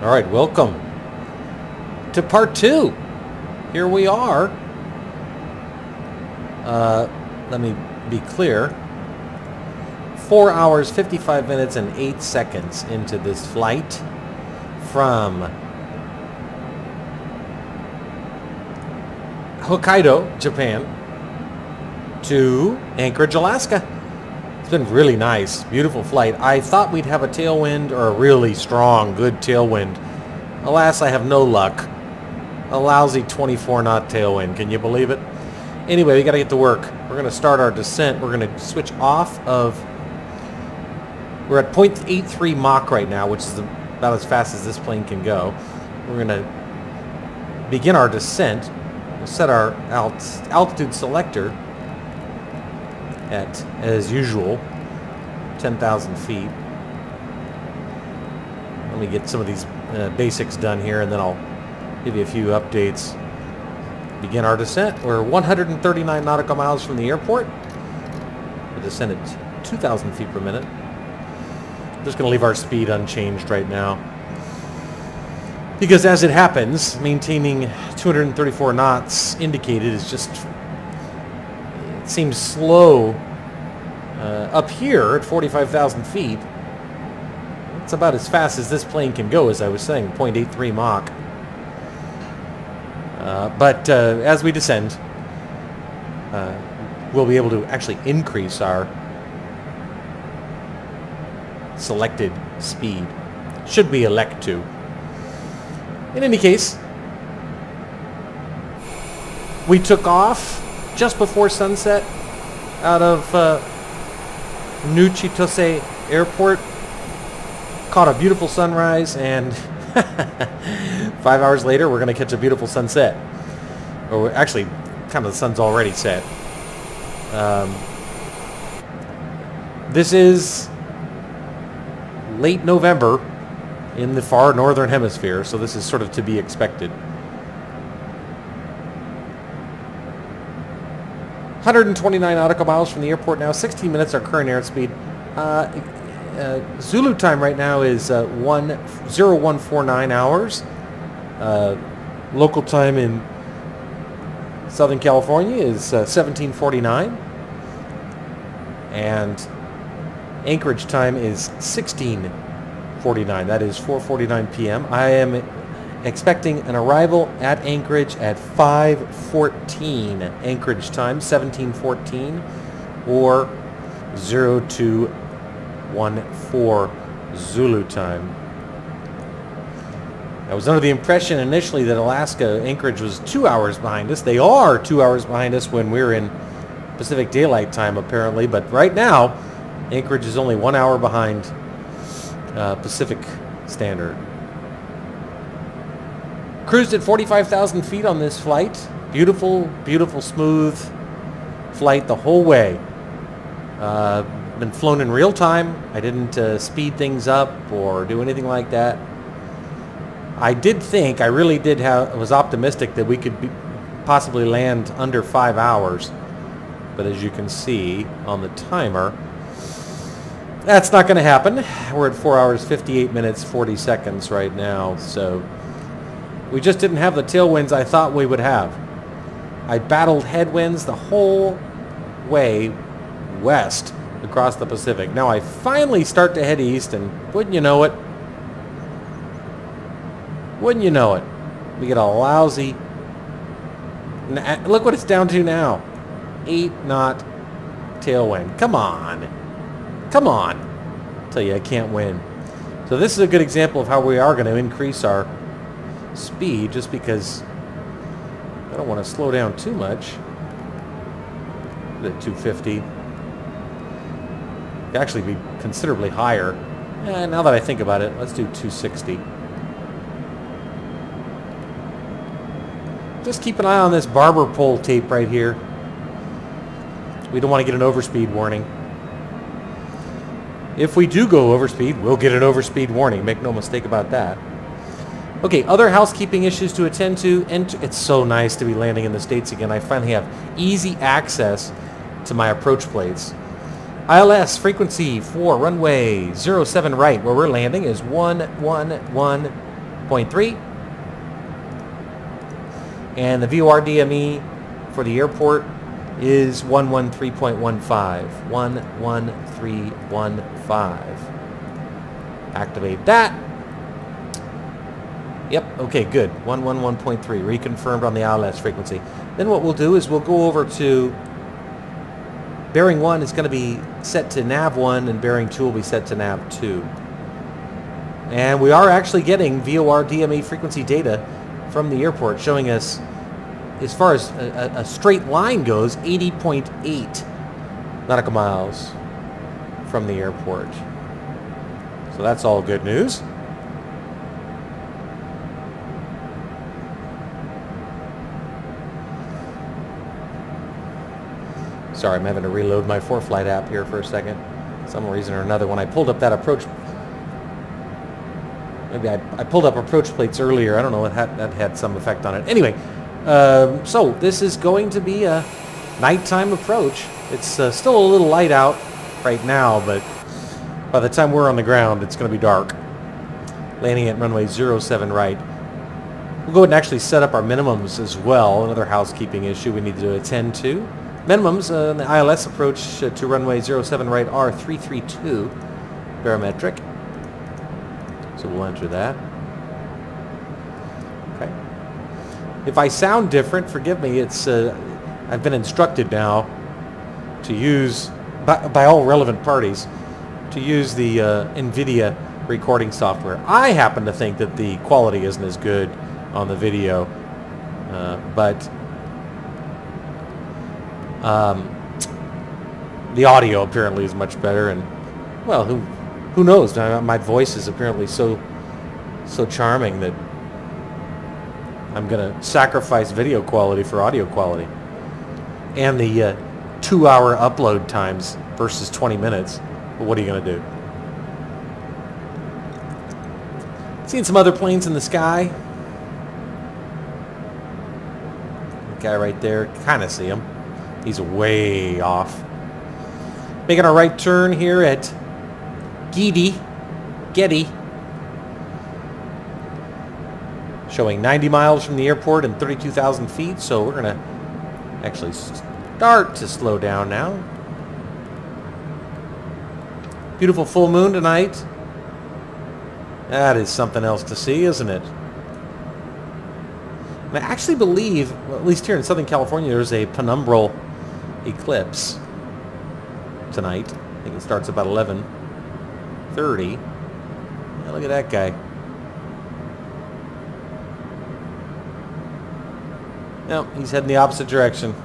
All right, welcome to part 2. Here we are. Let me be clear. 4 hours, 55 minutes, and 8 seconds into this flight from Hokkaido, Japan, to Anchorage, Alaska. It's been really nice, beautiful flight. I thought we'd have a tailwind, or a really strong, good tailwind. Alas, I have no luck. A lousy 24-knot tailwind. Can you believe it? Anyway, we got to get to work. We're going to start our descent. We're going to switch off of... We're at 0.83 Mach right now, which is about as fast as this plane can go. We're going to begin our descent. We'll set our altitude selector at, as usual, 10,000 feet. Let me get some of these basics done here, and then I'll give you a few updates. Begin our descent. We're 139 nautical miles from the airport. We descend at 2,000 feet per minute. I'm just going to leave our speed unchanged right now, because as it happens, maintaining 234 knots indicated is just, it seems slow up here at 45,000 feet. It's about as fast as this plane can go, as I was saying, 0.83 Mach. But as we descend, we'll be able to actually increase our selected speed, should we elect to. In any case, we took off just before sunset out of New Chitose Airport, caught a beautiful sunrise, and 5 hours later we're going to catch a beautiful sunset. Or actually, kind of the sun's already set. This is late November in the far northern hemisphere, so this is sort of to be expected. 129 nautical miles from the airport now, 16 minutes our current airspeed. Zulu time right now is 0149 hours. Local time in Southern California is 1749. And Anchorage time is 1649. That is 4:49 p.m. I am expecting an arrival at Anchorage at 5:14 Anchorage time, 1714, or 0214 Zulu time. I was under the impression initially that Anchorage was 2 hours behind us. They are 2 hours behind us when we're in Pacific Daylight Time, apparently, but right now Anchorage is only 1 hour behind Pacific Standard. Cruised at 45,000 feet on this flight. Beautiful, beautiful, smooth flight the whole way. Been flown in real time. I didn't speed things up or do anything like that. I did think, I really did was optimistic that we could possibly land under 5 hours. But as you can see on the timer, that's not going to happen. We're at 4 hours, 58 minutes, 40 seconds right now. So we just didn't have the tailwinds I thought we would have. I battled headwinds the whole way west across the Pacific. Now I finally start to head east, and wouldn't you know it? Wouldn't you know it? We get a lousy... Look what it's down to now. 8-knot tailwind. Come on. Come on. I tell you, I can't win. So this is a good example of how we are going to increase our speed, just because I don't want to slow down too much. At 250. It'd actually be considerably higher. Now that I think about it, let's do 260. Just keep an eye on this barber pole tape right here. We don't want to get an overspeed warning. If we do go overspeed, we'll get an overspeed warning. Make no mistake about that. Okay, other housekeeping issues to attend to. And it's so nice to be landing in the States again. I finally have easy access to my approach plates. ILS frequency for runway 07 right, where we're landing, is 111 111.3. And the VOR DME for the airport is 113.15. 11315. Activate that. Yep, okay, good. 111.3, reconfirmed on the ILS frequency. Then what we'll do is we'll go over to bearing 1 is going to be set to nav 1 and bearing 2 will be set to nav 2. And we are actually getting VOR DME frequency data from the airport showing us, as far as a straight line goes, 80.8 nautical miles from the airport. So that's all good news. Sorry, I'm having to reload my ForeFlight app here for a second. Some reason or another, when I pulled up that approach, maybe I pulled up approach plates earlier. I don't know, that had some effect on it. Anyway, so this is going to be a nighttime approach. It's still a little light out right now, but by the time we're on the ground, it's going to be dark. Landing at runway 07 right. We'll go ahead and actually set up our minimums as well. Another housekeeping issue we need to attend to. Minimums on the ILS approach to runway 07 right are 332 barometric. So we'll enter that. Okay. If I sound different, forgive me. It's I've been instructed now to use, by all relevant parties, to use the NVIDIA recording software. I happen to think that the quality isn't as good on the video, but the audio apparently is much better, and well, who knows? My voice is apparently so charming that I'm gonna sacrifice video quality for audio quality, and the 2-hour upload times versus 20 minutes. But what are you gonna do? Seeing some other planes in the sky. The guy right there, kind of see him. He's way off. Making our right turn here at Getty. Showing 90 miles from the airport and 32,000 feet, so we're going to actually start to slow down now. Beautiful full moon tonight. That is something else to see, isn't it? And I actually believe, well, at least here in Southern California, there's a penumbral eclipse tonight. I think it starts about 11:30. Yeah, look at that guy. No, he's heading the opposite direction.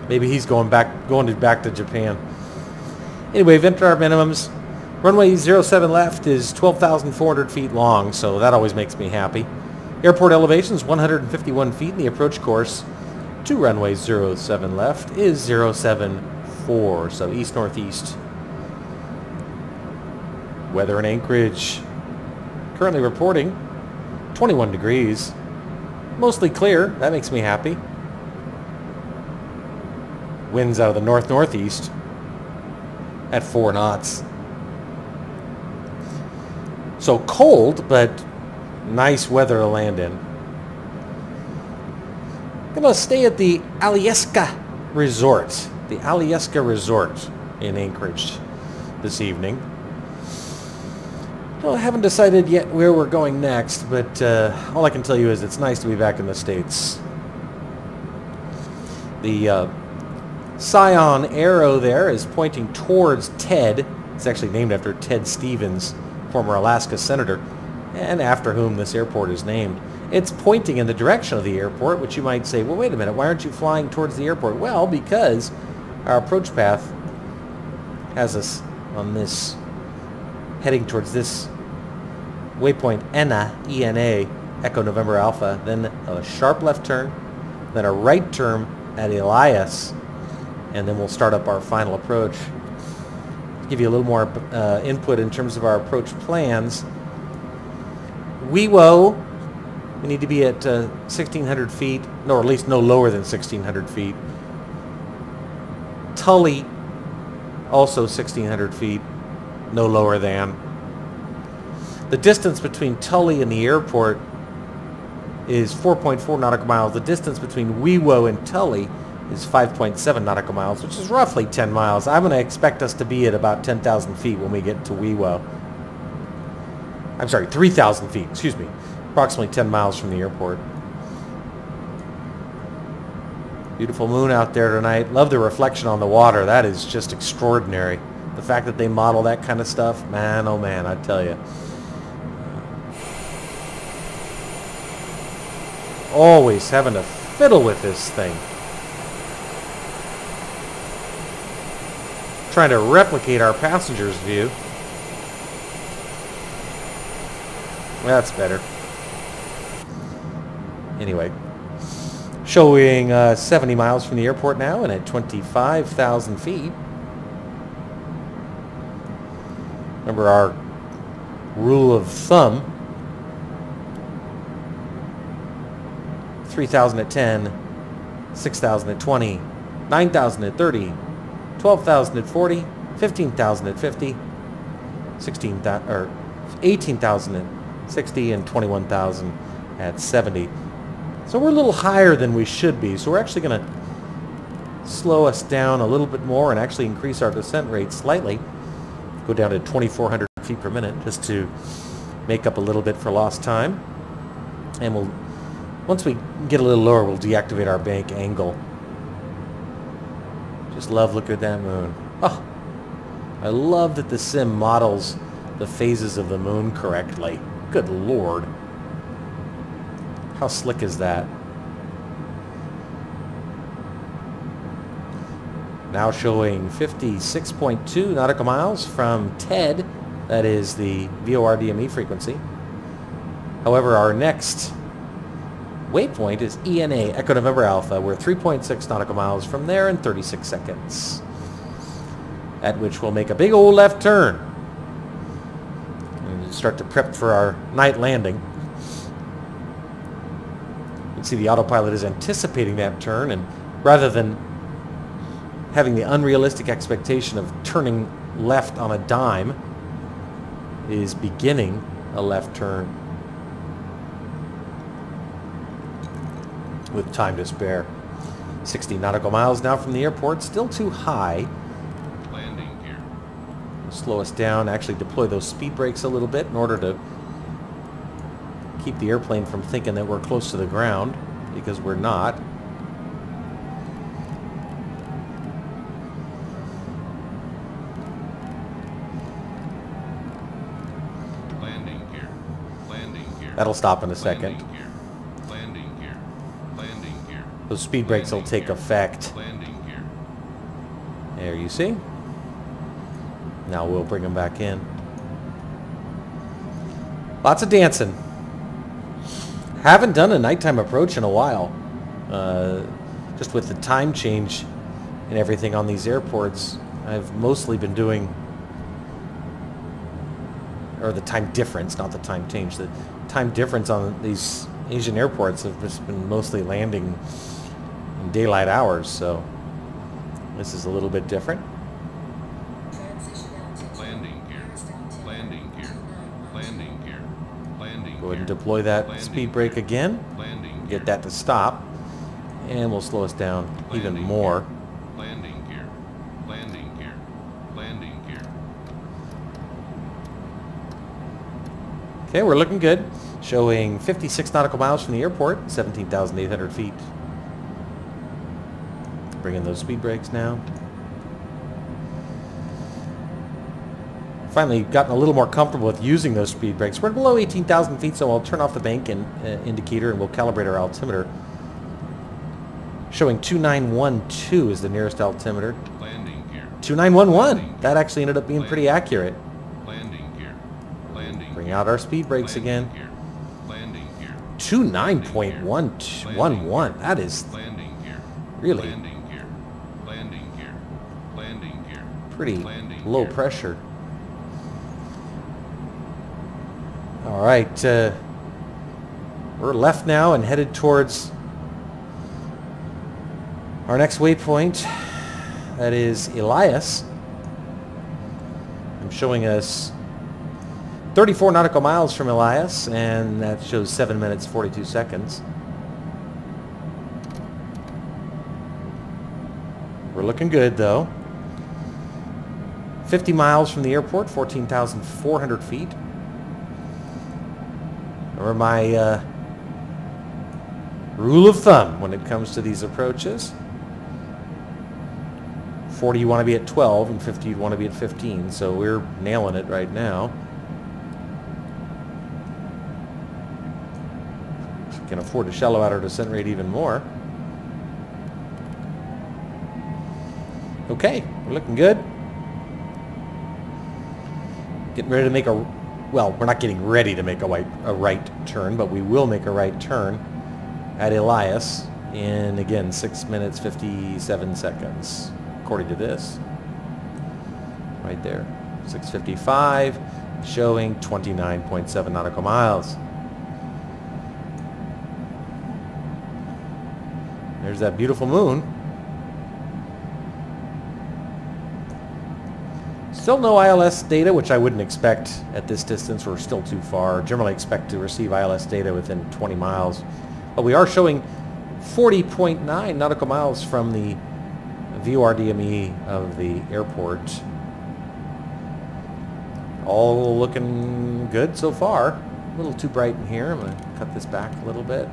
Maybe he's going back to Japan. Anyway, we've entered our minimums. Runway 07 left is 12,400 feet long, so that always makes me happy. Airport elevation is 151 feet, and the approach course to runway 07 left is 074, so east-northeast. Weather in Anchorage, currently reporting 21 degrees. Mostly clear, that makes me happy. Winds out of the north-northeast at 4 knots. So cold, but nice weather to land in. Gonna stay at the Alyeska Resort. The Alyeska Resort in Anchorage this evening. Well, I haven't decided yet where we're going next, but all I can tell you is it's nice to be back in the States. The Scion arrow there is pointing towards Ted. It's actually named after Ted Stevens, former Alaska senator, and after whom this airport is named. It's pointing in the direction of the airport, which you might say, well, wait a minute, why aren't you flying towards the airport? Well, because our approach path has us on this, heading towards this waypoint, ENA, E-N-A, Echo November Alpha, then a sharp left turn, then a right turn at Elias, and then we'll start up our final approach. Give you a little more input in terms of our approach plans. WeWo, we need to be at 1,600 feet, no, or at least no lower than 1,600 feet. Tully, also 1,600 feet, no lower than. The distance between Tully and the airport is 4.4 nautical miles. The distance between Wiwo and Tully is 5.7 nautical miles, which is roughly 10 miles. I'm going to expect us to be at about 10,000 feet when we get to Wiwo. I'm sorry, 3,000 feet, excuse me. Approximately 10 miles from the airport. Beautiful moon out there tonight. Love the reflection on the water. That is just extraordinary. The fact that they model that kind of stuff, man, oh man, I tell you. Always having to fiddle with this thing. Trying to replicate our passenger's view. That's better. Anyway, showing 70 miles from the airport now and at 25,000 feet. Remember our rule of thumb. 3,000 at 10, 6,000 at 20, 9,000 at 30, 12,000 at 40, 15,000 at 50, 18,000 at 60, and 21,000 at 70. So we're a little higher than we should be. So we're actually going to slow us down a little bit more and actually increase our descent rate slightly. Go down to 2,400 feet per minute just to make up a little bit for lost time. And we'll, once we get a little lower, we'll deactivate our bank angle. Just love looking at that moon. Oh, I love that the sim models the phases of the moon correctly. Good Lord. How slick is that? Now showing 56.2 nautical miles from TED. That is the VORDME frequency. However, our next waypoint is ENA, Echo November Alpha. We're 3.6 nautical miles from there in 36 seconds. At which we'll make a big old left turn. And start to prep for our night landing. You can see the autopilot is anticipating that turn, and rather than having the unrealistic expectation of turning left on a dime, is beginning a left turn with time to spare. 60 nautical miles now from the airport, still too high. Landing gear. Slow us down, actually deploy those speed brakes a little bit in order to keep the airplane from thinking that we're close to the ground, because we're not. Landing gear. Landing gear. That'll stop in a second. Landing gear. Landing gear. Landing gear. Those speed brakes will take effect. Landing gear. There, you see? Now we'll bring them back in. Lots of dancing. Haven't done a nighttime approach in a while. Just with the time change and everything on these airports, I've mostly been doing, or the time difference, not the time change. The time difference on these Asian airports have just been mostly landing in daylight hours, so this is a little bit different. Landing gear. Landing gear. Landing gear. Landing Go ahead and gear. deploy that Landing speed brake gear. again. Landing Get that to stop, and we'll slow us down even Landing more. gear. Landing gear. Landing gear. Landing gear. Okay, we're looking good. Showing 56 nautical miles from the airport, 17,800 feet. Bring in those speed brakes now. Finally gotten a little more comfortable with using those speed brakes. We're below 18,000 feet, so I'll turn off the bank indicator and we'll calibrate our altimeter. Showing 2912 is the nearest altimeter. Landing gear. 2911. That actually ended up being pretty accurate. Landing gear. Landing Bring gear. out our speed brakes again. Landing gear. Landing gear. 29.111. That is Landing gear. really Landing gear. Landing gear. Landing gear. pretty Landing low gear. pressure. All right, we're left now and headed towards our next waypoint. That is Elias. I'm showing us 34 nautical miles from Elias, and that shows 7 minutes 42 seconds. We're looking good though. 50 miles from the airport, 14,400 feet. Remember my rule of thumb when it comes to these approaches. 40 you want to be at 12, and 50 you want to be at 15, so we're nailing it right now. Can afford to shallow out our descent rate even more. Okay, we're looking good. Getting ready to make a, well, we're not getting ready to make a right turn, but we will make a right turn at Elias in, again, 6 minutes 57 seconds, according to this. Right there, 6:55, showing 29.7 nautical miles. There's that beautiful moon. Still no ILS data, which I wouldn't expect at this distance. We're still too far. Generally expect to receive ILS data within 20 miles. But we are showing 40.9 nautical miles from the VORDME of the airport. All looking good so far. A little too bright in here. I'm going to cut this back a little bit.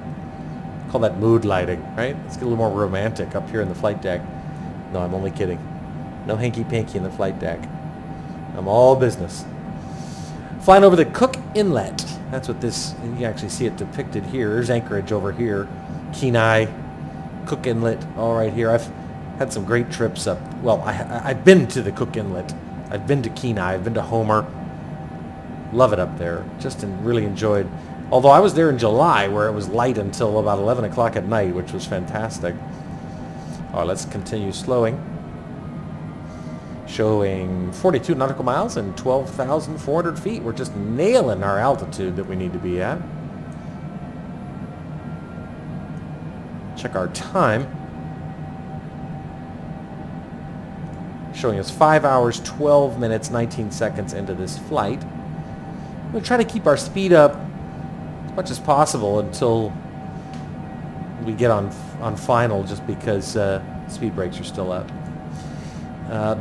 Call that mood lighting, right? Let's get a little more romantic up here in the flight deck. No, I'm only kidding. No hanky-panky in the flight deck. I'm all business. Flying over the Cook Inlet. That's what this, you can actually see it depicted here. There's Anchorage over here. Kenai, Cook Inlet, all right here. I've had some great trips up. Well, I've been to the Cook Inlet. I've been to Kenai. I've been to Homer. Love it up there. Just really enjoyed. Although I was there in July where it was light until about 11 o'clock at night, which was fantastic. All right, let's continue slowing. Showing 42 nautical miles and 12,400 feet. We're just nailing our altitude that we need to be at. Check our time. Showing us 5 hours, 12 minutes, 19 seconds into this flight. We'll try to keep our speed up as much as possible until we get on final, just because speed brakes are still up. Well,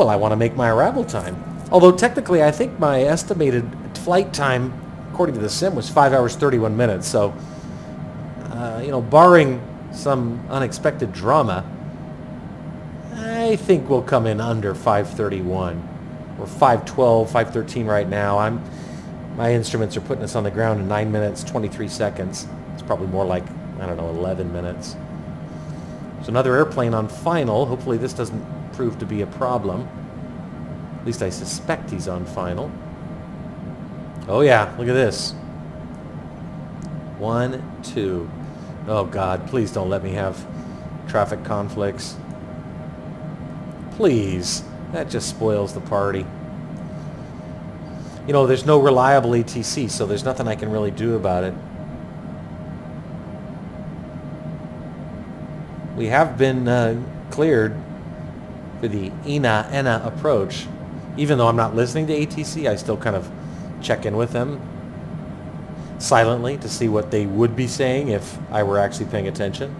I want to make my arrival time. Although technically I think my estimated flight time, according to the sim, was 5 hours 31 minutes. So, you know, barring some unexpected drama, I think we'll come in under 5:31. We're 5:12, 5:13 right now. My instruments are putting us on the ground in 9 minutes, 23 seconds. It's probably more like, I don't know, 11 minutes. So another airplane on final. Hopefully this doesn't prove to be a problem. At least I suspect he's on final. Oh yeah, look at this. 1, 2. Oh God, please don't let me have traffic conflicts. Please. That just spoils the party. You know, there's no reliable ATC, so there's nothing I can really do about it. We have been cleared for the ENA approach. Even though I'm not listening to ATC, I still kind of check in with them silently to see what they would be saying if I were actually paying attention.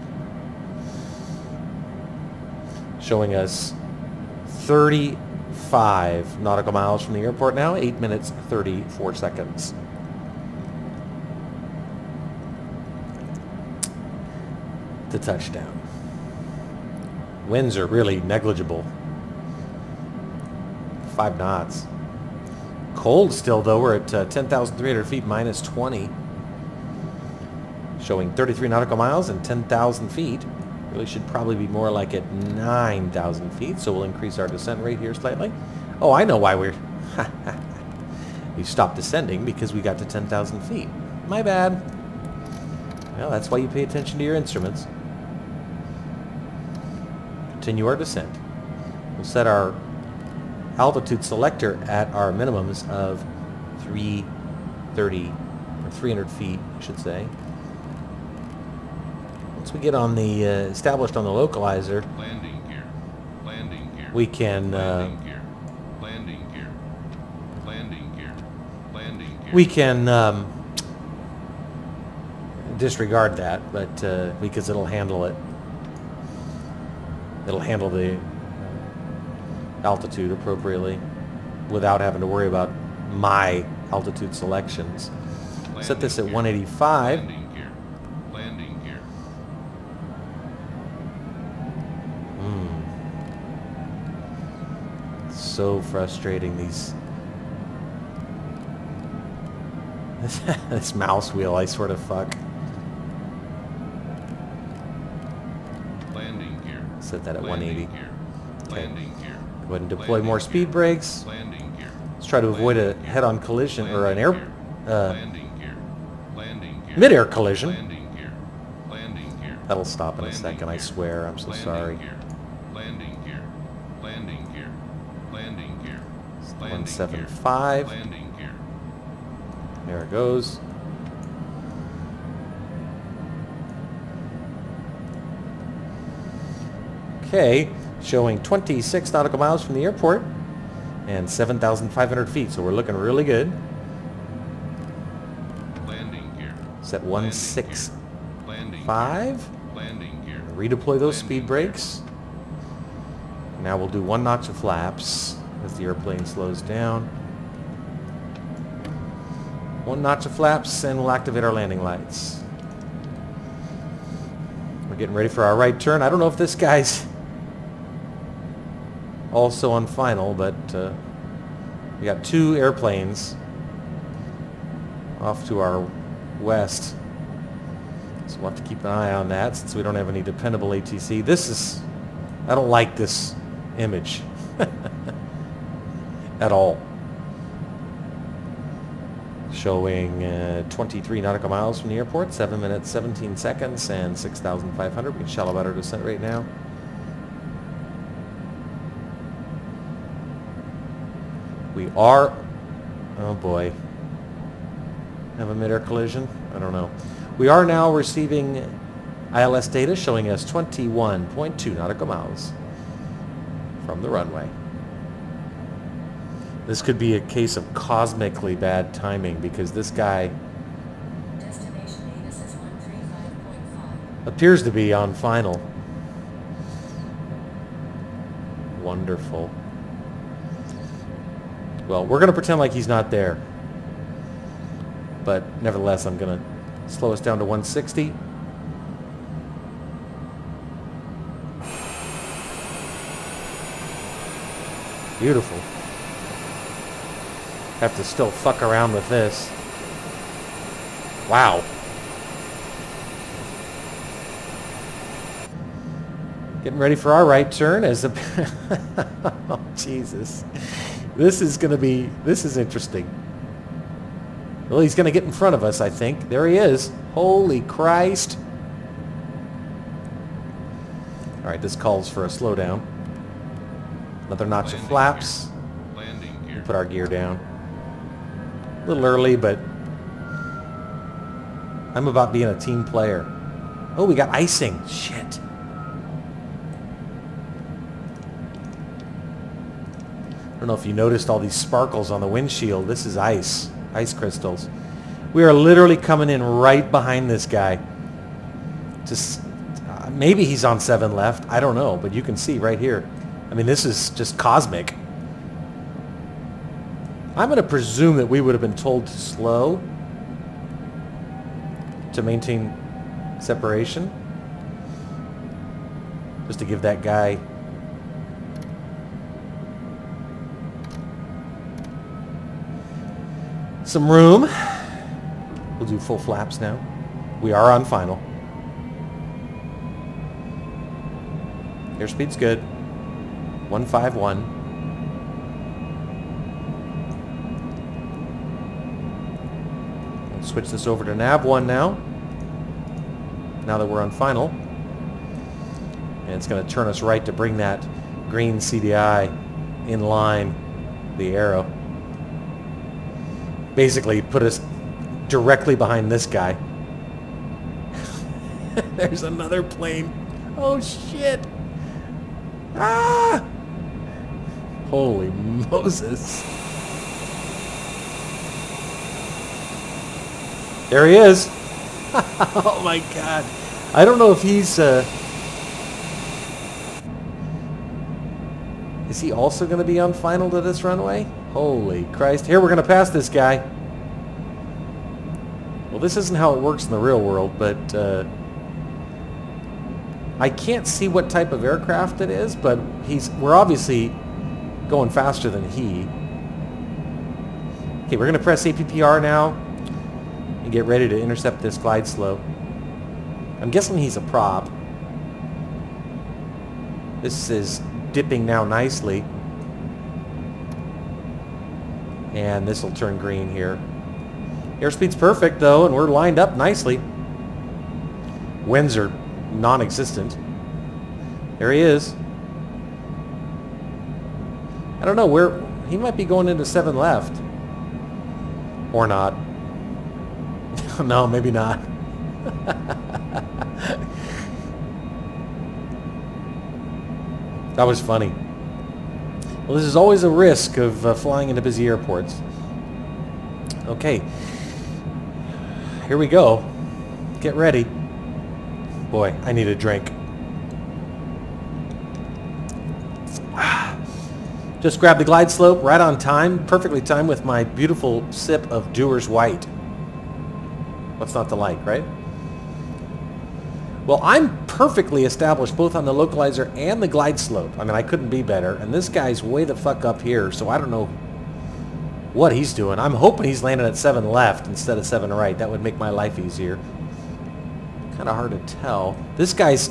Showing us 35 nautical miles from the airport now, 8 minutes, 34 seconds. To touchdown. Winds are really negligible. 5 knots. Cold still, though. We're at 10,300 feet, minus 20. Showing 33 nautical miles and 10,000 feet. Really should probably be more like at 9,000 feet, so we'll increase our descent rate here slightly. Oh, I know why we're... we stopped descending, because we got to 10,000 feet. My bad. Well, that's why you pay attention to your instruments. Continue our descent. We'll set our altitude selector at our minimums of 330, or 300 feet, I should say. Once we get on the established on the localizer, Landing gear. Landing gear. we can Landing gear. Landing gear. Landing gear. We can disregard that, but because it'll handle it. It'll handle the altitude appropriately without having to worry about my altitude selections. Set this at 185. Landing gear. Landing gear. So frustrating, these this mouse wheel, I sort of fuck. Landing gear. Set that at Landing 180. gear. Okay. Landing gear. Go ahead and deploy Landing more gear. speed brakes. Landing gear. Let's try to avoid a Landing gear. head-on collision or an Landing air gear. Landing gear. Landing gear. mid-air collision. Landing gear. Landing gear. That'll stop in a Landing second, I gear. swear. I'm so Landing sorry. gear. Landing gear. Landing gear. Landing gear. Landing 175. gear. Landing gear. There it goes. Okay, showing 26 nautical miles from the airport and 7,500 feet, so we're looking really good. Landing gear. Set Landing 165. gear. Landing gear. Redeploy those speed Landing brakes. Now we'll do 1 notch of flaps as the airplane slows down. 1 notch of flaps, and we'll activate our landing lights. We're getting ready for our right turn. I don't know if this guy's also on final, but we got 2 airplanes off to our west. So we'll have to keep an eye on that since we don't have any dependable ATC. This is... I don't like this image at all. Showing 23 nautical miles from the airport, 7 minutes, 17 seconds, and 6,500. We can shallow out our descent right now. We are... Oh boy. Have a mid-air collision? I don't know. We are now receiving ILS data showing us 21.2 nautical miles from the runway. This could be a case of cosmically bad timing because this guy appears to be on final. Wonderful. Well, we're going to pretend like he's not there. But nevertheless, I'm going to slow us down to 160. Beautiful. Have to still fuck around with this. Wow. Getting ready for our right turn as a... Oh, Jesus. This is interesting. Well, he's going to get in front of us, I think. There he is. Holy Christ. All right, this calls for a slowdown. Another notch of flaps. Landing gear. Put our gear down. A little early, but I'm about being a team player. Oh, we got icing. Shit. I don't know if you noticed all these sparkles on the windshield. This is ice. Ice crystals. We are literally coming in right behind this guy. Just maybe he's on 7 left. I don't know, but you can see right here. I mean, this is just cosmic. I'm going to presume that we would have been told to slow to maintain separation. Just to give that guy some room. We'll do full flaps now. We are on final. Airspeed's good. 151. We'll switch this over to nav 1 now. Now that we're on final. And it's going to turn us right to bring that green CDI in line, the arrow. Basically put us directly behind this guy. There's another plane. Oh shit. Ah! Holy Moses. There he is. Oh my God. I don't know if he's... Is he also going to be on final to this runway? Holy Christ. Here, we're going to pass this guy. Well, this isn't how it works in the real world, but I can't see what type of aircraft it is, but we're obviously going faster than he. Okay, we're going to press APPR now and get ready to intercept this glide slope. I'm guessing he's a prop. This is dipping now nicely. And this will turn green here. Airspeed's perfect though, and we're lined up nicely. Winds are non-existent. There he is. I don't know where he might be going into 7 left. Or not. No, maybe not. That was funny. Well, this is always a risk of flying into busy airports. Okay. Here we go. Get ready. Boy, I need a drink. Just grabbed the glide slope right on time. Perfectly timed with my beautiful sip of Dewar's White. What's not to like, right? Well, I'm perfectly established both on the localizer and the glide slope. I mean, I couldn't be better. And this guy's way the fuck up here, so I don't know what he's doing. I'm hoping he's landing at 7 left instead of 7 right. That would make my life easier. Kind of hard to tell. This guy's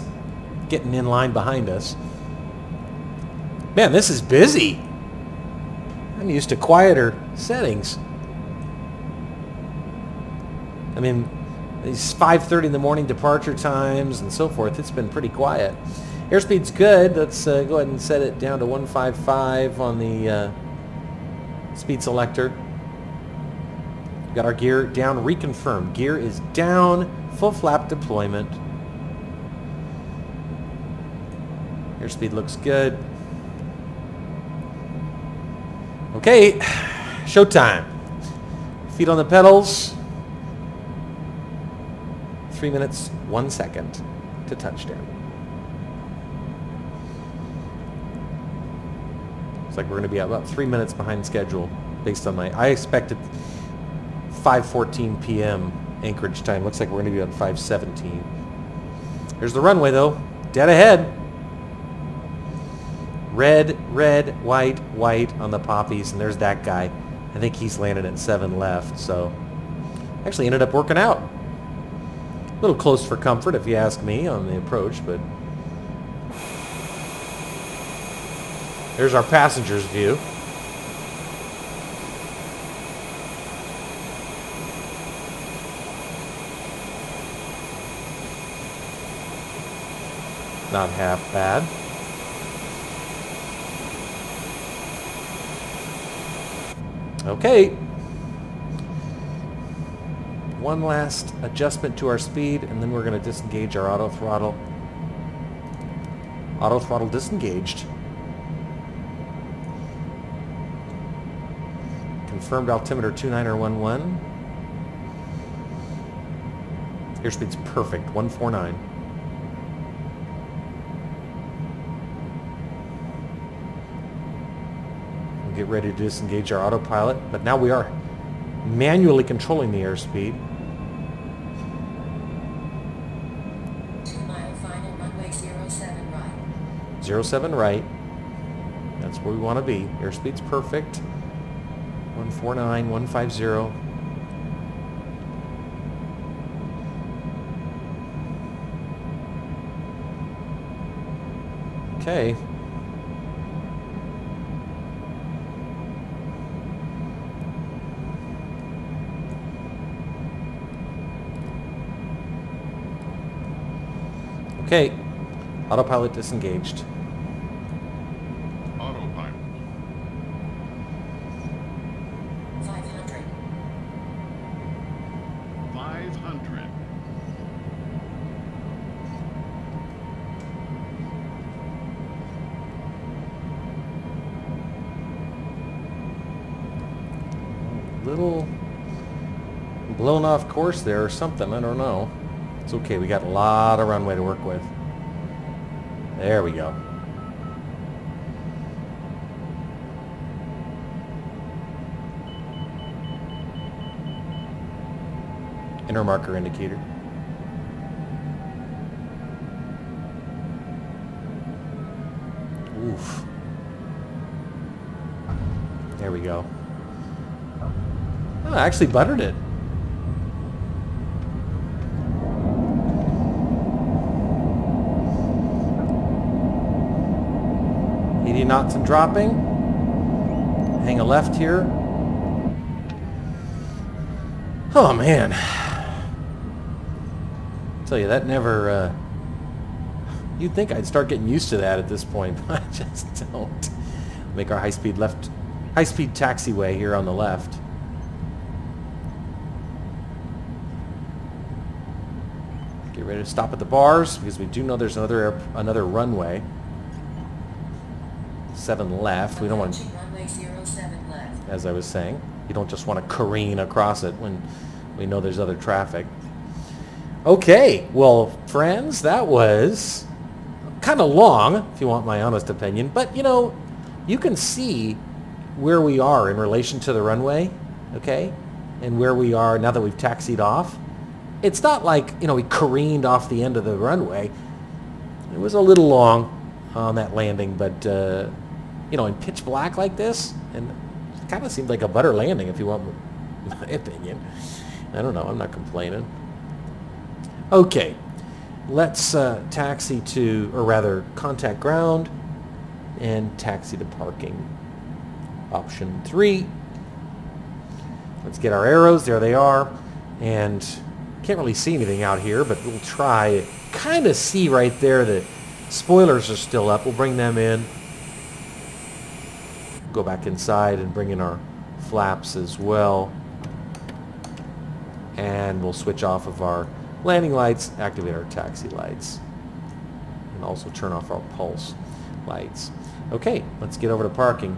getting in line behind us. Man, this is busy. I'm used to quieter settings. I mean, these 5:30 in the morning departure times and so forth, it's been pretty quiet. Airspeed's good. Let's go ahead and set it down to 155 on the speed selector. Got our gear down, reconfirmed. Gear is down, full flap deployment. Airspeed looks good. Okay, showtime. Feet on the pedals. 3 minutes, 1 second to touchdown. Looks like we're going to be about 3 minutes behind schedule based on I expected 5:14 p.m. Anchorage time. Looks like we're going to be on 5:17. There's the runway though, dead ahead. Red, red, white, white on the poppies, and there's that guy. I think he's landed at 7 left, so actually ended up working out. A little close for comfort, if you ask me, on the approach, but there's our passenger's view. Not half bad. Okay. One last adjustment to our speed, and then we're going to disengage our auto throttle. Auto throttle disengaged. Confirmed altimeter 2911. Airspeed's perfect, 149. We'll get ready to disengage our autopilot, but now we are manually controlling the airspeed. 2 mile final runway 07 right. 07 right. That's where we want to be. Airspeed's perfect. 149, 150. Okay. Okay, autopilot disengaged. Autopilot. 500. 500. blown off course there or something. I don't know. It's okay. We got a lot of runway to work with. There we go. Inner marker indicator. Oof. There we go. Oh, I actually buttered it. Knots and dropping. Hang a left here. Oh man. I tell you, that never you'd think I'd start getting used to that at this point, but I just don't. Make our high-speed taxiway here on the left. Get ready to stop at the bars because we do know there's another runway. 7 left. We don't want to, runway 07 left. as I was saying, you don't just want to careen across it when we know there's other traffic. Okay, well, friends, that was kind of long, if you want my honest opinion, but you know, you can see where we are in relation to the runway, okay, and where we are now that we've taxied off. It's not like, you know, we careened off the end of the runway. It was a little long on that landing, but you know, in pitch black like this, and it kind of seemed like a butter landing, if you want my opinion. I don't know, I'm not complaining. Okay, let's taxi to, or rather contact ground and taxi to parking. Option 3. Let's get our arrows, there they are, and can't really see anything out here, but we'll try. Kind of see right there that spoilers are still up. We'll bring them in. Go back inside and bring in our flaps as well. And we'll switch off of our landing lights, activate our taxi lights, and also turn off our pulse lights. Okay, let's get over to parking.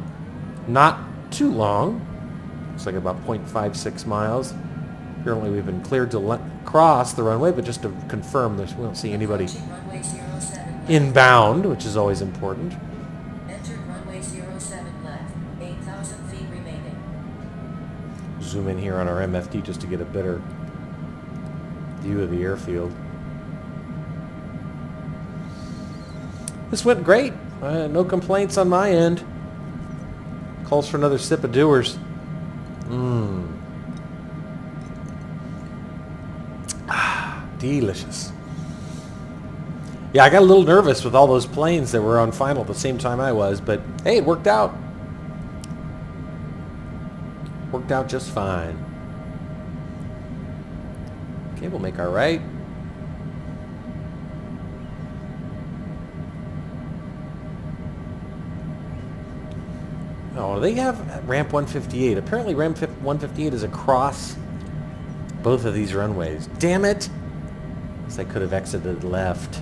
Not too long. Looks like about 0.56 miles. Apparently we've been cleared to cross the runway, but just to confirm, we don't see anybody inbound, which is always important. Entered runway 07 left. 8,000 feet remaining. Zoom in here on our MFD just to get a better view of the airfield. This went great. No complaints on my end. Calls for another sip of Dewar's. Delicious. Yeah, I got a little nervous with all those planes that were on final at the same time I was, but hey, it worked out. Worked out just fine. Okay, we'll make our right. Oh, they have ramp 158. Apparently ramp 158 is across both of these runways. Damn it! Guess I could have exited left.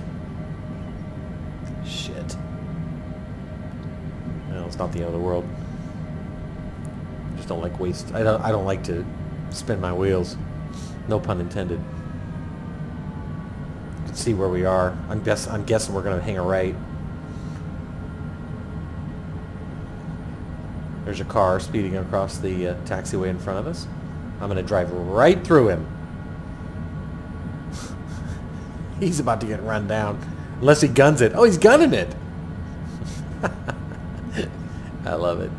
Shit. Well, it's not the end of the world. I just don't like waste. I don't like to spin my wheels. No pun intended. You can see where we are. I'm guessing we're going to hang a right. There's a car speeding across the taxiway in front of us. I'm going to drive right through him. He's about to get run down. Unless he guns it. Oh, he's gunning it. I love it.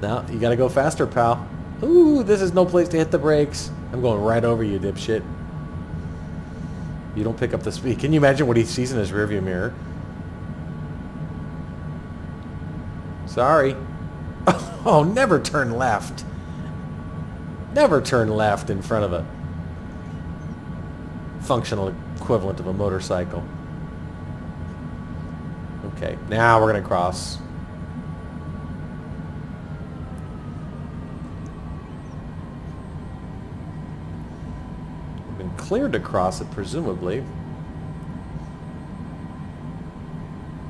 Now, you got to go faster, pal. Ooh, this is no place to hit the brakes. I'm going right over you, dipshit. You don't pick up the speed. Can you imagine what he sees in his rearview mirror? Sorry. Oh, never turn left. Never turn left in front of a functional equivalent of a motorcycle. Okay, now we're going to cross. We've been cleared to cross it, presumably.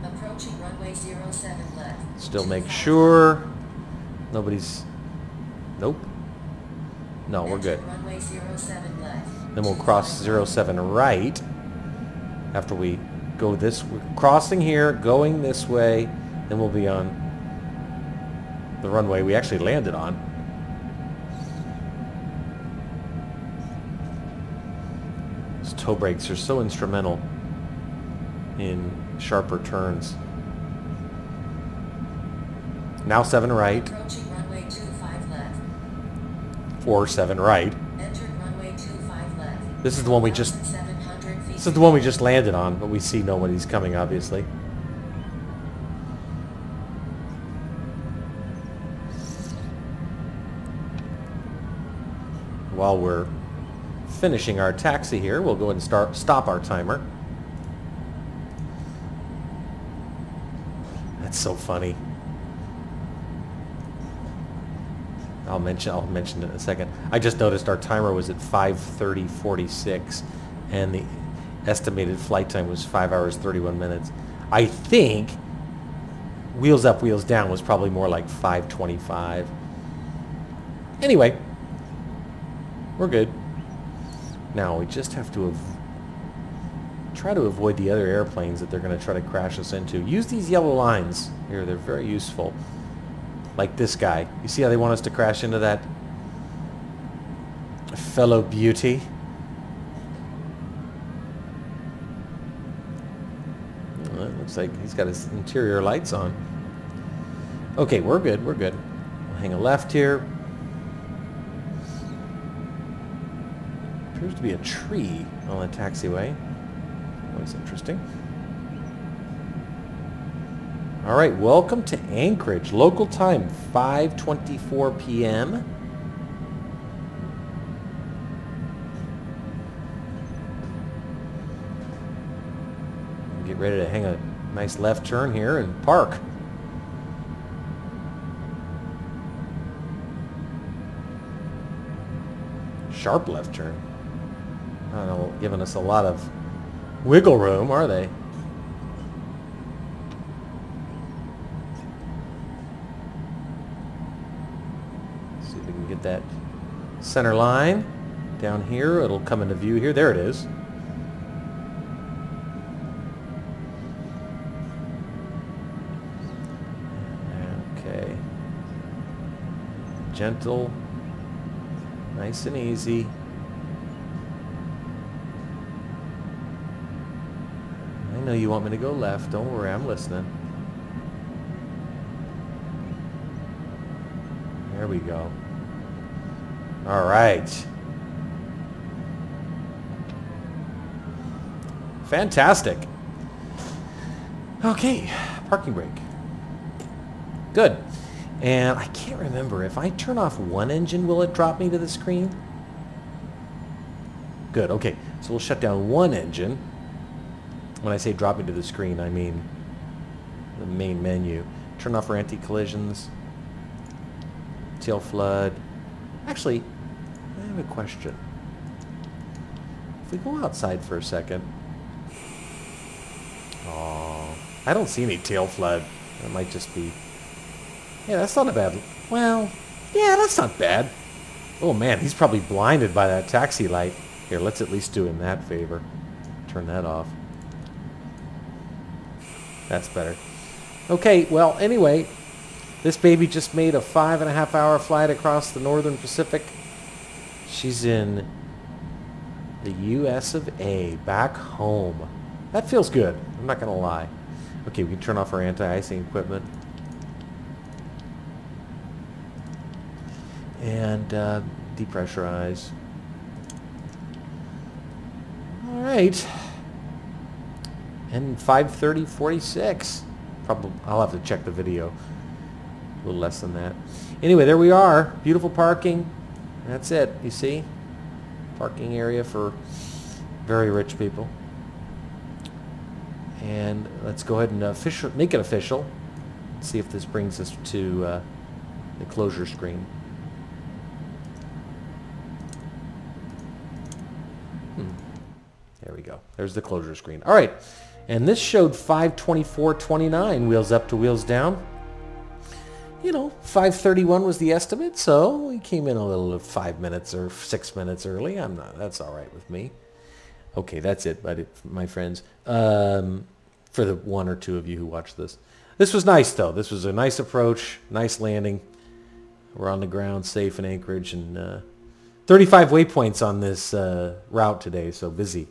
Approaching runway 07 left. Still make sure nobody's... Nope. No, we're good. Enter runway 07 left. Then we'll cross 07 right. After we go this, we're crossing here, going this way, then we'll be on the runway we actually landed on. Those toe brakes are so instrumental in sharper turns. Now 7 right, Approaching runway 25 left. or 7 right. Entered runway 25 left. This is the one we just 1,700 feet. This is the one we just landed on, but we see nobody's coming, obviously. While we're finishing our taxi here, we'll go ahead and stop our timer. That's so funny. I'll mention it in a second. I just noticed our timer was at 5:30:46, and the estimated flight time was 5 hours 31 minutes. I think Wheels Up, Wheels Down was probably more like 5:25. Anyway, we're good. Now we just have to try to avoid the other airplanes that they're going to try to crash us into. Use these yellow lines here. They're very useful. Like this guy. You see how they want us to crash into that fellow beauty? Well, it looks like he's got his interior lights on. Okay, we're good. We're good. We'll hang a left here. Appears to be a tree on the taxiway. Always interesting. All right, welcome to Anchorage. Local time, 5:24 p.m. Get ready to hang a nice left turn here and park. Sharp left turn. I don't know, giving us a lot of wiggle room, are they? See if we can get that center line down here. It'll come into view here. There it is. Okay. Gentle. Nice and easy. I know you want me to go left. Don't worry, I'm listening. There we go. All right. Fantastic. Okay, parking brake. Good. And I can't remember, if I turn off one engine, will it drop me to the screen? Good, okay. So we'll shut down one engine. When I say drop me to the screen, I mean the main menu. Turn off our anti-collisions. Tail flood. Actually, I have a question. If we go outside for a second. Oh, I don't see any tail flood. It might just be... Yeah, that's not a bad... Well, yeah, that's not bad. Oh man, he's probably blinded by that taxi light. Here, let's at least do him that favor. Turn that off. That's better. Okay, well, anyway, this baby just made a 5.5-hour flight across the northern Pacific. She's in the US of A, back home. That feels good, I'm not going to lie. Okay, we can turn off our anti-icing equipment. And depressurize. All right. And 5:30:46. Probably I'll have to check the video. A little less than that. Anyway, there we are. Beautiful parking. That's it. You see, parking area for very rich people. And let's go ahead and make it official. See if this brings us to the closure screen. There we go. There's the closure screen. All right. And this showed 5:24:29, wheels up to wheels down. you know, 5:31 was the estimate, so we came in a little 5 minutes or 6 minutes early. That's all right with me. Okay, that's it, my friends. For the one or two of you who watched this. This was nice, though. This was a nice approach, nice landing. We're on the ground, safe in Anchorage, and 35 waypoints on this route today, so busy.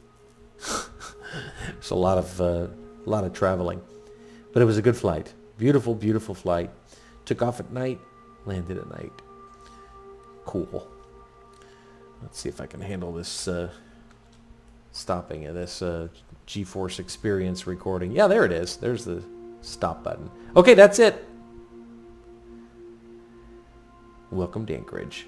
It's a lot of traveling, but it was a good flight. Beautiful, beautiful flight. Took off at night, landed at night. Cool. Let's see if I can handle this stopping of this GeForce Experience recording. Yeah, there it is. There's the stop button. Okay, that's it. Welcome to Anchorage.